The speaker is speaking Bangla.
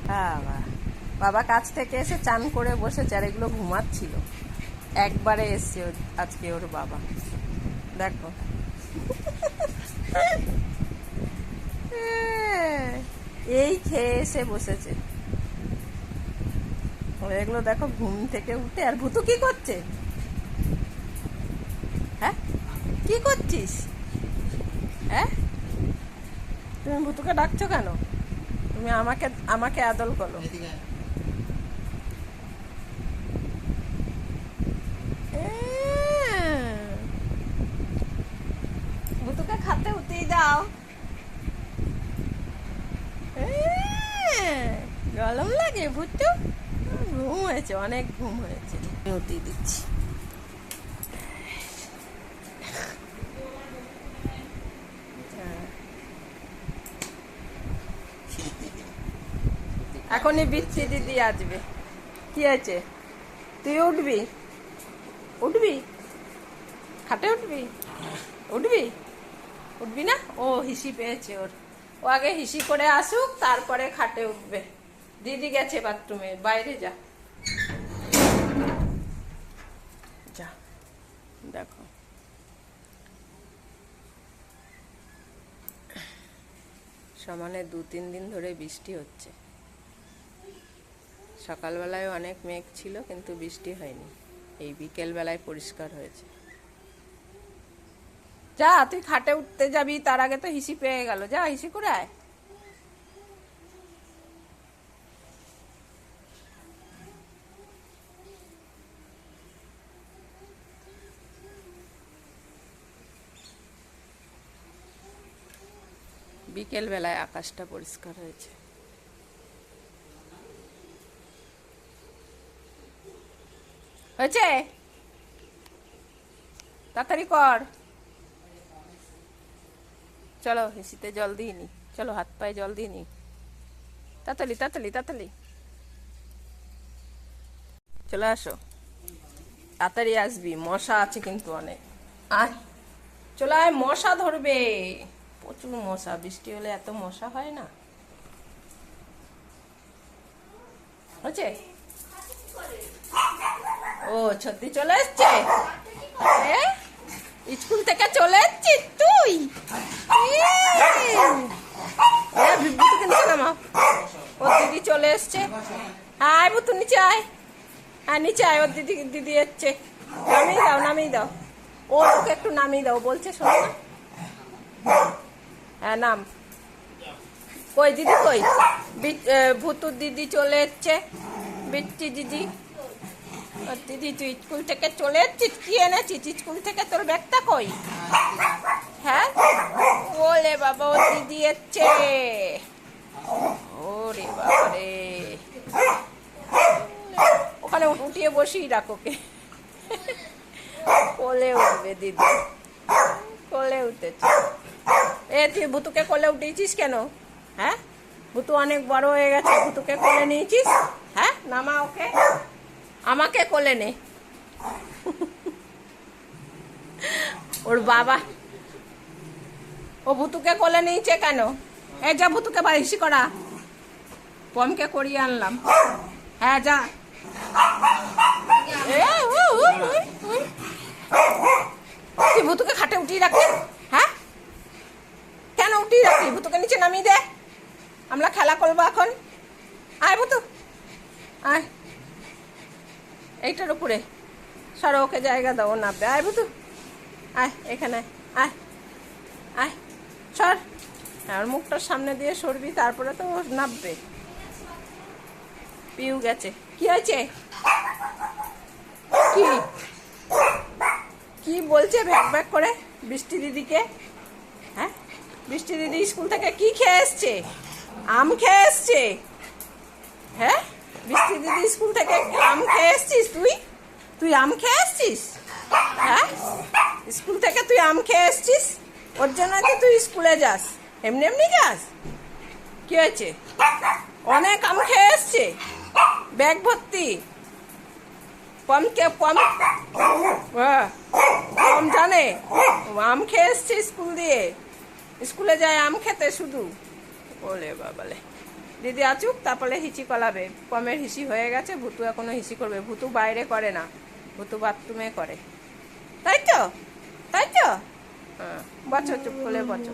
বাবা বাবা কাছ থেকে এসে চান করে বসেছে, আর এগুলো ঘুমাচ্ছিল। একবারে এসছে আজকে ওর বাবা, দেখো। এই খেয়ে এসে বসেছে। এগুলো দেখো ঘুম থেকে উঠে। আর ভুতু কি করছে? হ্যাঁ, কি করছিস? হ্যাঁ, তুমি ভুতুকে ডাকছো কেন? তুমি আমাকে আমাকে আদল করো। ভুতুকে খাতে উঠেই দাও। গরম লাগে ভুতু? ঘুম হয়েছে, অনেক ঘুম হয়েছে, উঠিয়ে দিচ্ছি। এখনই বিচ্ছি দিদি আসবে। কি আছে? তুই উঠবি? উঠবি? খাটে উঠবি? উঠবি? উঠবি না? ও হিসি পেয়েছে ওর। ও আগে হিসি করে আসুক, তারপরে খাটে উঠবে। দিদি গেছে বাথরুমে, বাইরে যা। যা, দেখো। সমানে 2-3 দিন ধরে বৃষ্টি হচ্ছে। সকালবেলায় অনেক মেঘ ছিল, কিন্তু বৃষ্টি হয়নি। এই বিকেল বেলায় পরিষ্কার হয়েছে। যা, তুই খাটে উঠতে যাবি, তার আগে তো হিসি পেয়ে গেল। যা, হিসি করে আয়। বিকেল বেলায় আকাশটা পরিষ্কার হয়েছে। হয়েছে? তাড়াতাড়ি কর। চলো, হিসিতে জল দিয়ে নি। চলো, হাত পায়ে জল দিয়ে নি। তাড়াতাড়ি তাড়াতাড়ি তাড়াতাড়ি চলে আসো। তাড়াতাড়ি আসবি, মশা আছে কিন্তু অনেক। আয়, চলে আয়, মশা ধরবে। প্রচুর মশা, বৃষ্টি হলে এত মশা হয় না। হচ্ছে? ও, সত্যি চলে এসছে। স্কুল থেকে চলে এসছিস তুই? ওর দিদি চলে এসছে। আয় বুতু, নিচে আয়। হ্যাঁ, নিচে আয়। ওর দিদি দিদি এসছে। নামিয়ে দাও, নামিয়ে দাও। ও ওকে একটু নামিয়ে দাও বলছে, শোনো না। হ্যাঁ, নাম। কই দিদি, কই? ভুতুর দিদি চলে এসছে। বিচ্ছি দিদি। দিদি, তুই স্কুল থেকে চলে এসছিস? কি এনেছিস স্কুল থেকে? তোর ব্যাগটা কই? হ্যাঁ, ওলে বাবা, ও দিদি এসছে। ওরে বাবা রে, ওখানে উঠিয়ে বসিয়ে রাখ ওকে। কোলে উঠবে দিদি, কোলে উঠেছে। তুই ভুতুকে কোলে উঠেছিস কেন? হ্যাঁ, ভুতু অনেক বড় হয়ে গেছে, ভুতুকে কোলে নিয়েছিস? হ্যাঁ, নামা ওকে, আমাকে কোলে নে। ওর বাবা, ও ভুতুকে কোলে নিয়েছে কেন? যা, ভুতুকে বাড়ি করা। পমকে করিয়ে আনলাম। হ্যাঁ, যা। তুই ভুতুকে খাটে উঠিয়ে রাখলি? হ্যাঁ, কেন উঠিয়ে রাখলি? ভুতুকে নিচে নামিয়ে দে, আমরা খেলা করবো এখন। আয় ভুতু, আয়। এইটার উপরে সরো, ওকে জায়গা দাও, নামবে। আয় ভুতু, আয় এখানে, আয় আয়, সর। আর মুখটার সামনে দিয়ে সরবি, তারপরে তো নামবে। পিউ গেছে। কি হয়েছে? কি কি বলছে ভ্যাক ভ্যাক করে বৃষ্টি দিদিকে? হ্যাঁ, বৃষ্টি দিদি স্কুল থেকে কি খেয়ে এসছে? আম খেয়ে এসছে। হ্যাঁ, বৃষ্টি দিদি স্কুল থেকে আম খেয়ে এসছিস? তুই আম খেয়ে এসছিস? হ্যাঁ, স্কুল থেকে তুই আম খেয়ে এসছিস? ওর জন্য তো তুই স্কুলে যাস, এমনি এমনি যাস? কি হয়েছে? অনেক আম খেয়ে এসছে, ব্যাগ ভর্তি। কম জানে, আম খেয়ে এসছে স্কুল দিয়ে। স্কুলে যায় আম খেতে শুধু। ওলে বাবালে। দিদি আচুক তারপরে হিসি কলাবে। পমের হিসি হয়ে গেছে, ভুতু এখনো হিসি করবে। ভুতু বাইরে করে না, ভুতু বাথরুমে করে। তাই তো, তাই তো। হ্যাঁ, বচো, চুপ করে বচো।